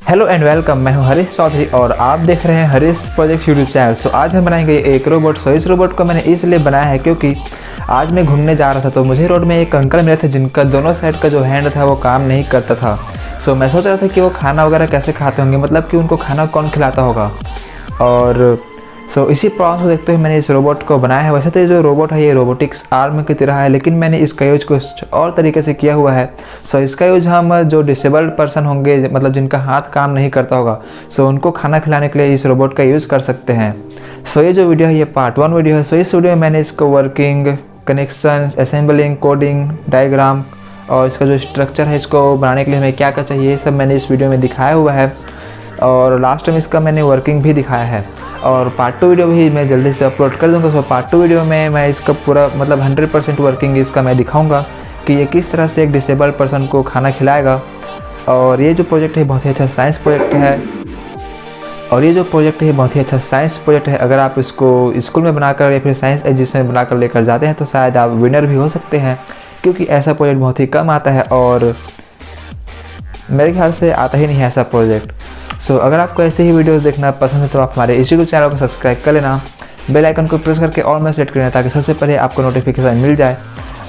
Hello and welcome. मैं हूं हरीश चौधरी और आप देख रहे हैं हरीश प्रोजेक्ट यूट्यूब चैनल। सो आज हम बनाएंगे एक रोबोट। इस रोबोट को मैंने इसलिए बनाया है क्योंकि आज मैं घूमने जा रहा था तो मुझे रोड में एक अंकल मिले थे जिनका दोनों साइड का जो हैंड था वो काम नहीं करता था। सो मैं सोच रहा था कि वो खाना वगैरह कैसे खाते होंगे, मतलब कि उनको खाना कौन खिलाता होगा। और इसी प्रॉब्लम को देखते हुए मैंने इस रोबोट को बनाया है। वैसे तो ये जो रोबोट है ये रोबोटिक्स आर्म की तरह है, लेकिन मैंने इसका यूज कुछ और तरीके से किया हुआ है। इसका यूज हम जो डिसेबल्ड पर्सन होंगे, मतलब जिनका हाथ काम नहीं करता होगा, उनको खाना खिलाने के लिए इस रोबोट का यूज़ कर सकते हैं। ये जो वीडियो है ये पार्ट 1 वीडियो है। इस वीडियो में मैंने इसको working, connection, assembling, coding, diagram और इसका जो स्ट्रक्चर है इसको बनाने के लिए हमें क्या क्या चाहिए ये सब मैंने इस वीडियो में दिखाया हुआ है। और लास्ट में इसका मैंने वर्किंग भी दिखाया है। और पार्ट 2 वीडियो भी मैं जल्दी से अपलोड कर दूंगा। पार्ट 2 वीडियो में मैं इसका पूरा मतलब 100% वर्किंग इसका मैं दिखाऊंगा कि ये किस तरह से एक डिसेबल्ड पर्सन को खाना खिलाएगा। और ये जो प्रोजेक्ट है बहुत ही अच्छा साइंस प्रोजेक्ट है। अगर आप इसको स्कूल में बनाकर या फिर साइंस एग्जीबिशन में बनाकर लेकर जाते हैं तो शायद आप विनर भी हो सकते हैं, क्योंकि ऐसा प्रोजेक्ट बहुत ही कम आता है और मेरे ख्याल से आता ही नहीं है ऐसा प्रोजेक्ट। अगर आपको ऐसे ही वीडियोस देखना पसंद है तो आप हमारे इस यूट्यूब चैनल को सब्सक्राइब कर लेना, बेल आइकन को प्रेस करके ऑल में सेट कर लेना ताकि सबसे पहले आपको नोटिफिकेशन मिल जाए।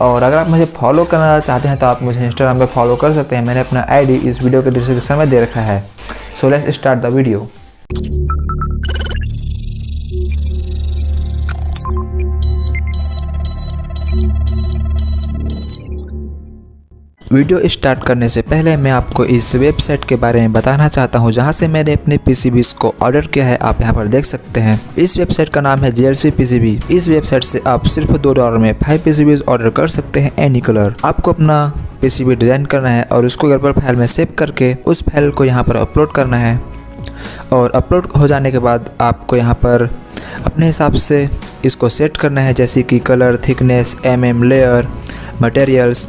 और अगर आप मुझे फॉलो करना चाहते हैं तो आप मुझे इंस्टाग्राम पे फॉलो कर सकते हैं। मैंने अपना आईडी इस वीडियो के डिस्क्रिप्शन में दे रखा है। Let's start the video. Video start करने से पहले मैं आपको इस वेबसाइट के बारे में बताना चाहता हूं जहां से मैंने अपने पीसीबीज को ऑर्डर किया है। आप यहां पर देख सकते हैं। इस वेबसाइट का नाम है JLC PCB। इस वेबसाइट से आप सिर्फ $2 में 5 पीसीबीज ऑर्डर कर सकते हैं, एनी कलर। आपको अपना पीसीबी डिज़ाइन करना है और उसको गड़बड़ फाइल में सेव करके उस फाइल को यहाँ पर अपलोड करना है। और अपलोड हो जाने के बाद आपको यहाँ पर अपने हिसाब से इसको सेट करना है, जैसे कि कलर, थिकनेस, लेयर, मटेरियल्स।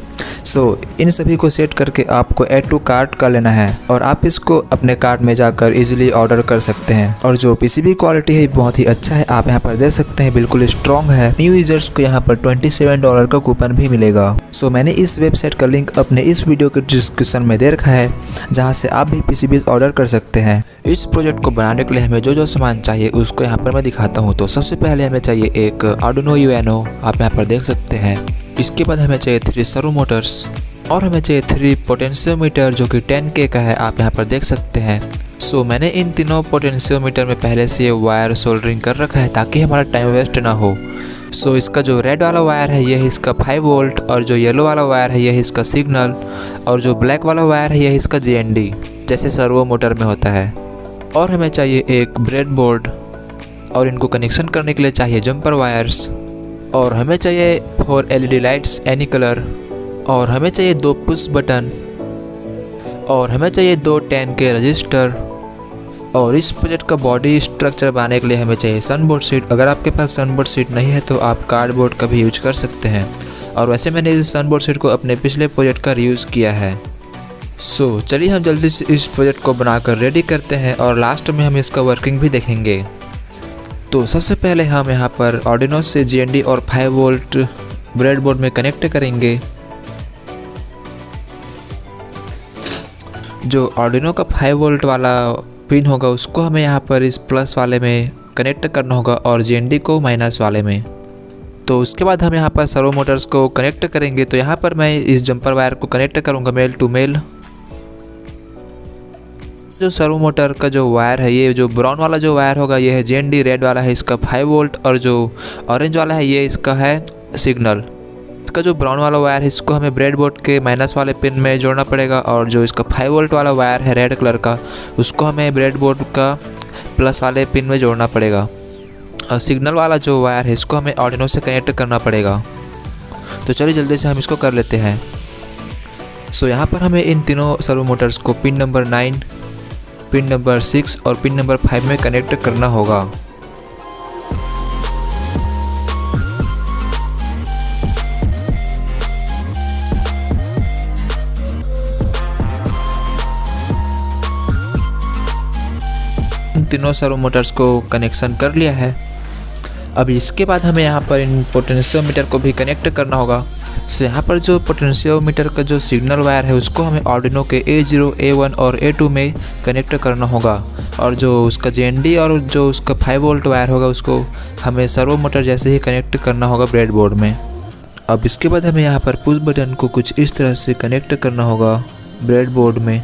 इन सभी को सेट करके आपको ऐड टू कार्ट कर लेना है और आप इसको अपने कार्ट में जाकर इजीली ऑर्डर कर सकते हैं। और जो पीसीबी क्वालिटी है बहुत ही अच्छा है, आप यहाँ पर देख सकते हैं, बिल्कुल स्ट्रॉन्ग है। न्यू यूजर्स को यहाँ पर $27 का कूपन भी मिलेगा। मैंने इस वेबसाइट का लिंक अपने इस वीडियो के डिस्क्रिप्शन में दे रखा है, जहाँ से आप भी पीसीबी ऑर्डर कर सकते हैं। इस प्रोजेक्ट को बनाने के लिए हमें जो जो सामान चाहिए उसको यहाँ पर मैं दिखाता हूँ। तो सबसे पहले हमें चाहिए एक आर्डुइनो UNO, आप यहाँ पर देख सकते हैं। इसके बाद हमें चाहिए 3 सर्वो मोटर्स और हमें चाहिए 3 पोटेंशियोमीटर जो कि 10K का है, आप यहाँ पर देख सकते हैं। मैंने इन तीनों पोटेंशियोमीटर में पहले से वायर सोल्डरिंग कर रखा है ताकि हमारा टाइम वेस्ट ना हो। इसका जो रेड वाला वायर है यह है इसका 5 वोल्ट और जो येलो वाला वायर है यह है इसका सिग्नल और जो ब्लैक वाला वायर है यह है इसका GND, जैसे सर्वो मोटर में होता है। और हमें चाहिए एक ब्रेड बोर्ड और इनको कनेक्शन करने के लिए चाहिए जंपर वायर्स। और हमें चाहिए 4 LED लाइट्स एनी कलर और हमें चाहिए 2 पुश बटन और हमें चाहिए 2 10K रजिस्टर। और इस प्रोजेक्ट का बॉडी स्ट्रक्चर बनाने के लिए हमें चाहिए सनबोर्ड शीट। अगर आपके पास सनबोर्ड शीट नहीं है तो आप कार्डबोर्ड का भी यूज कर सकते हैं। और वैसे मैंने इस सनबोर्ड शीट को अपने पिछले प्रोजेक्ट का रीयूज़ किया है। चलिए हम जल्दी से इस प्रोजेक्ट को बनाकर रेडी करते हैं और लास्ट में हम इसका वर्किंग भी देखेंगे। सबसे पहले हम यहाँ पर आर्डिनो से GND और 5 वोल्ट ब्रेडबोर्ड में कनेक्ट करेंगे। जो आर्डिनो का 5 वोल्ट वाला पिन होगा उसको हमें यहाँ पर इस प्लस वाले में कनेक्ट करना होगा और GND को माइनस वाले में। उसके बाद हम यहाँ पर सर्वो मोटर्स को कनेक्ट करेंगे। तो यहाँ पर मैं इस जंपर वायर को कनेक्ट करूँगा मेल टू मेल। जो सर्वो मोटर का जो वायर है, ये जो ब्राउन वाला जो वायर होगा ये है GND, रेड वाला है इसका 5 वोल्ट और जो ऑरेंज वाला है ये इसका है सिग्नल। इसका जो ब्राउन वाला वायर है इसको हमें ब्रेडबोर्ड के माइनस वाले पिन में जोड़ना पड़ेगा और जो इसका 5 वोल्ट वाला वायर है रेड कलर का उसको हमें ब्रेडबोर्ड का प्लस वाले पिन में जोड़ना पड़ेगा। और सिग्नल वाला जो वायर है इसको हमें आर्डिनो से कनेक्ट करना पड़ेगा। चलिए जल्दी से हम इसको कर लेते हैं। यहाँ पर हमें इन तीनों सर्वो मोटर्स को पिन नंबर 9, पिन नंबर 6 और पिन नंबर 5 में कनेक्ट करना होगा। इन तीनों सर्वो मोटर्स को कनेक्शन कर लिया है। अब इसके बाद हमें यहाँ पर इन पोटेंशियोमीटर को भी कनेक्ट करना होगा। सो यहाँ पर जो पोटेंशियोमीटर का जो सिग्नल वायर है उसको हमें आर्डिनो के A0, A1 और A2 में कनेक्ट करना होगा, और जो उसका JND और जो उसका 5 वोल्ट वायर होगा उसको हमें सर्वो मोटर जैसे ही कनेक्ट करना होगा ब्रेडबोर्ड में। अब इसके बाद हमें यहाँ पर पुश बटन को कुछ इस तरह से कनेक्ट करना होगा ब्रेडबोर्ड में।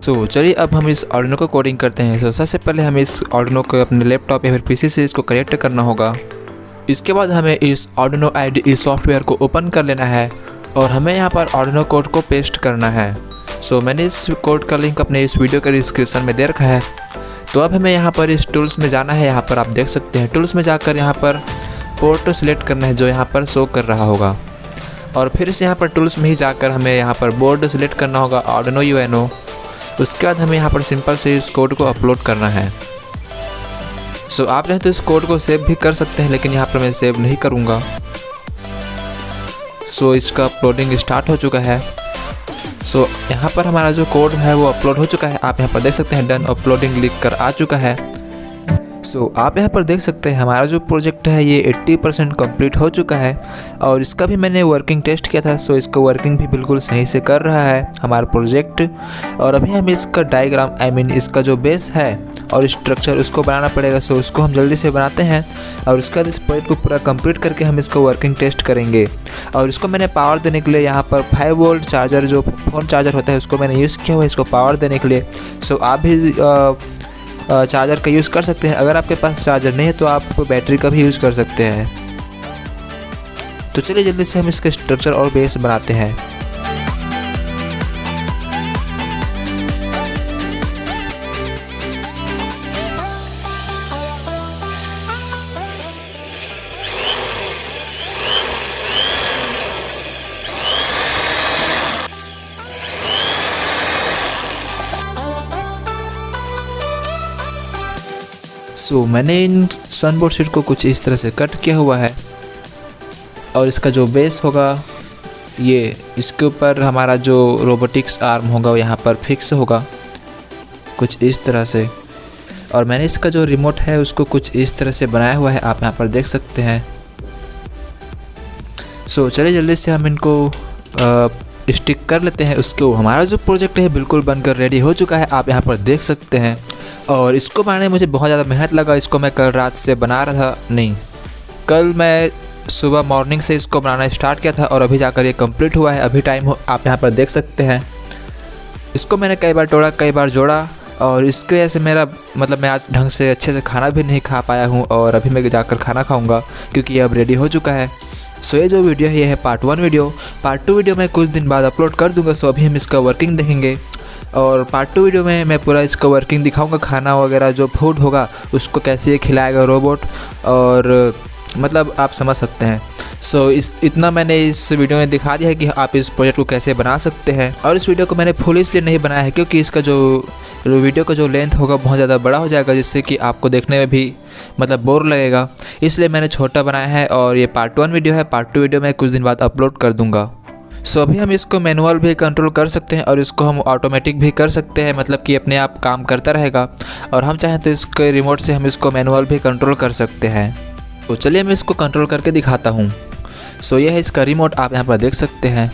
तो चलिए अब हम इस आर्डिनो को कोडिंग करते हैं। तो सबसे पहले हमें इस आर्डिनो को अपने लैपटॉप या फिर पीसी से इसको कनेक्ट करना होगा। इसके बाद हमें इस आर्डिनो IDE सॉफ्टवेयर को ओपन कर लेना है और हमें यहाँ पर आर्डिनो कोड को पेस्ट करना है। सो मैंने इस कोड का लिंक अपने इस वीडियो के डिस्क्रिप्शन में दे रखा है। तो अब हमें यहाँ पर इस टूल्स में जाना है। यहाँ पर आप देख सकते हैं टूल्स में जाकर यहाँ पर पोर्ट सिलेक्ट करना है जो यहाँ पर शो कर रहा होगा, और फिर से यहाँ पर टूल्स में ही जाकर हमें यहाँ पर बोर्ड सिलेक्ट करना होगा आर्डिनो UNO। उसके बाद हमें यहाँ पर सिंपल से इस कोड को अपलोड करना है। सो आप चाहें तो इस कोड को सेव भी कर सकते हैं, लेकिन यहाँ पर मैं सेव नहीं करूँगा। सो इसका अपलोडिंग स्टार्ट हो चुका है। सो यहाँ पर हमारा जो कोड है वो अपलोड हो चुका है। आप यहाँ पर देख सकते हैं डन अपलोडिंग लिख कर आ चुका है। सो आप यहाँ पर देख सकते हैं हमारा जो प्रोजेक्ट है ये 80% कंप्लीट हो चुका है, और इसका भी मैंने वर्किंग टेस्ट किया था। सो इसका वर्किंग भी बिल्कुल सही से कर रहा है हमारा प्रोजेक्ट। और अभी हमें इसका डायग्राम इसका जो बेस है और स्ट्रक्चर उसको बनाना पड़ेगा। सो उसको हम जल्दी से बनाते हैं, और उसके बाद इस प्रोजेक्ट को पूरा कंप्लीट करके हम इसको वर्किंग टेस्ट करेंगे। और इसको मैंने पावर देने के लिए यहाँ पर 5 वोल्ट चार्जर जो फ़ोन चार्जर होता है उसको मैंने यूज़ किया हुआ है इसको पावर देने के लिए। सो आप भी चार्जर का यूज़ कर सकते हैं। अगर आपके पास चार्जर नहीं है तो आप बैटरी का भी यूज़ कर सकते हैं। तो चलिए जल्दी से हम इसका स्ट्रक्चर और बेस बनाते हैं। सो मैंने इन सनबोर्ड शीट को कुछ इस तरह से कट किया हुआ है, और इसका जो बेस होगा ये इसके ऊपर हमारा जो रोबोटिक्स आर्म होगा वो यहाँ पर फिक्स होगा कुछ इस तरह से। और मैंने इसका जो रिमोट है उसको कुछ इस तरह से बनाया हुआ है, आप यहाँ पर देख सकते हैं। सो चलिए जल्दी से हम इनको स्टिक कर लेते हैं। उसको हमारा जो प्रोजेक्ट है बिल्कुल बनकर रेडी हो चुका है, आप यहाँ पर देख सकते हैं। और इसको बनाने में मुझे बहुत ज़्यादा मेहनत लगा। इसको मैं कल रात से बना रहा था, नहीं कल मैं सुबह मॉर्निंग से इसको बनाना स्टार्ट किया था, और अभी जाकर ये कंप्लीट हुआ है। अभी टाइम हो आप यहाँ पर देख सकते हैं। इसको मैंने कई बार तोड़ा कई बार जोड़ा, और इसकी वजह से मेरा मतलब मैं आज ढंग से अच्छे से खाना भी नहीं खा पाया हूँ, और अभी मैं जाकर खाना खाऊँगा क्योंकि ये अब रेडी हो चुका है। सो ये जो वीडियो है ये है पार्ट 1 वीडियो। पार्ट 2 वीडियो मैं कुछ दिन बाद अपलोड कर दूँगा। सो अभी हम इसका वर्किंग देखेंगे, और पार्ट 2 वीडियो में मैं पूरा इसका वर्किंग दिखाऊंगा। खाना वगैरह जो फूड होगा उसको कैसे ये खिलाएगा रोबोट, और मतलब आप समझ सकते हैं। सो इतना मैंने इस वीडियो में दिखा दिया है कि आप इस प्रोजेक्ट को कैसे बना सकते हैं। और इस वीडियो को मैंने फुल इसलिए नहीं बनाया है क्योंकि इसका जो वीडियो का जो लेंथ होगा बहुत ज़्यादा बड़ा हो जाएगा, जिससे कि आपको देखने में भी मतलब बोर लगेगा, इसलिए मैंने छोटा बनाया है। और ये पार्ट 1 वीडियो है। पार्ट 2 वीडियो मैं कुछ दिन बाद अपलोड कर दूँगा। सो अभी हम इसको मैनुअल भी कंट्रोल कर सकते हैं, और इसको हम ऑटोमेटिक भी कर सकते हैं, मतलब कि अपने आप काम करता रहेगा। और हम चाहें तो इसके रिमोट से हम इसको मैनुअल भी कंट्रोल कर सकते हैं। तो चलिए मैं इसको कंट्रोल करके दिखाता हूँ। सो ये है इसका रिमोट, आप यहाँ पर देख सकते हैं।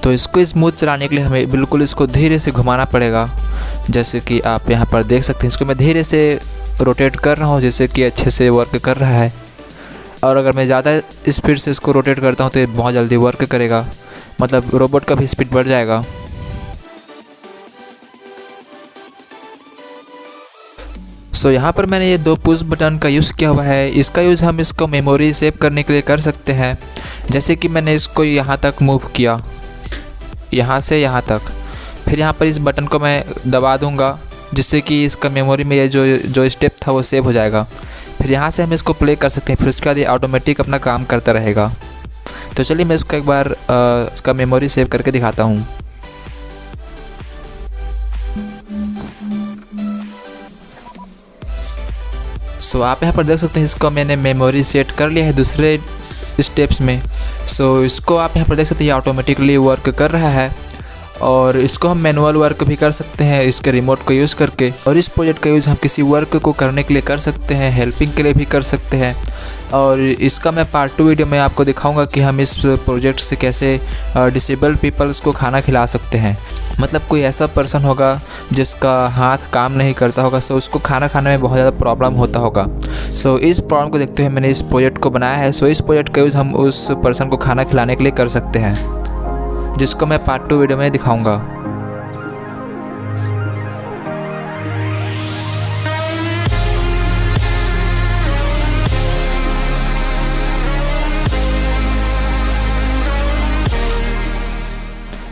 तो इसको स्मूथ चलाने के लिए हमें बिल्कुल इसको धीरे से घुमाना पड़ेगा, जैसे कि आप यहाँ पर देख सकते हैं। इसको मैं धीरे से रोटेट कर रहा हूँ जैसे कि अच्छे से वर्क कर रहा है। और अगर मैं ज़्यादा स्पीड से इसको रोटेट करता हूँ तो ये बहुत जल्दी वर्क करेगा, मतलब रोबोट का भी स्पीड बढ़ जाएगा। सो यहाँ पर मैंने ये 2 पुश बटन का यूज़ किया हुआ है। इसका यूज़ हम इसको मेमोरी सेव करने के लिए कर सकते हैं। जैसे कि मैंने इसको यहाँ तक मूव किया, यहाँ से यहाँ तक, फिर यहाँ पर इस बटन को मैं दबा दूँगा जिससे कि इसका मेमोरी में ये जो स्टेप था वो सेव हो जाएगा। फिर यहाँ से हम इसको प्ले कर सकते हैं, फिर उसके बाद ये ऑटोमेटिक अपना काम करता रहेगा। तो चलिए मैं इसको एक बार इसका मेमोरी सेव करके दिखाता हूँ। सो आप यहाँ पर देख सकते हैं इसको मैंने मेमोरी सेट कर लिया है दूसरे स्टेप्स में। सो इसको आप यहाँ पर देख सकते हैं ये ऑटोमेटिकली वर्क कर रहा है और इसको हम मैनुअल वर्क भी कर सकते हैं इसके रिमोट को यूज़ करके। और इस प्रोजेक्ट का यूज़ हम किसी वर्क को करने के लिए कर सकते हैं, हेल्पिंग के लिए भी कर सकते हैं। और इसका मैं पार्ट 2 वीडियो में आपको दिखाऊंगा कि हम इस प्रोजेक्ट से कैसे डिसेबल पीपल्स को खाना खिला सकते हैं। मतलब कोई ऐसा पर्सन होगा जिसका हाथ काम नहीं करता होगा, सो उसको खाना खाने में बहुत ज़्यादा प्रॉब्लम होता होगा। सो इस प्रॉब्लम को देखते हुए मैंने इस प्रोजेक्ट को बनाया है। सो इस प्रोजेक्ट का यूज़ हम उस पर्सन को खाना खिलाने के लिए कर सकते हैं, जिसको मैं पार्ट 2 वीडियो में दिखाऊंगा।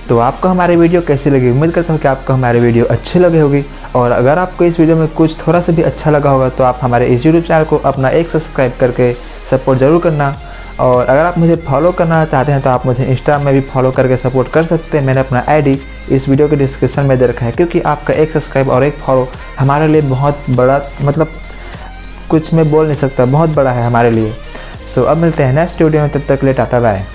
तो आपको हमारी वीडियो कैसी लगी? उम्मीद करता हूँ कि आपको हमारी वीडियो अच्छी लगी होगी। और अगर आपको इस वीडियो में कुछ थोड़ा सा भी अच्छा लगा होगा तो आप हमारे इस यूट्यूब चैनल को अपना एक सब्सक्राइब करके सपोर्ट ज़रूर करना। और अगर आप मुझे फॉलो करना चाहते हैं तो आप मुझे इंस्टा में भी फॉलो करके सपोर्ट कर सकते हैं। मैंने अपना आईडी इस वीडियो के डिस्क्रिप्शन में दे रखा है, क्योंकि आपका एक सब्सक्राइब और एक फॉलो हमारे लिए बहुत बड़ा, मतलब कुछ मैं बोल नहीं सकता, बहुत बड़ा है हमारे लिए। सो अब मिलते हैं नेक्स्ट वीडियो में, तब तक के लिए टाटा बाय।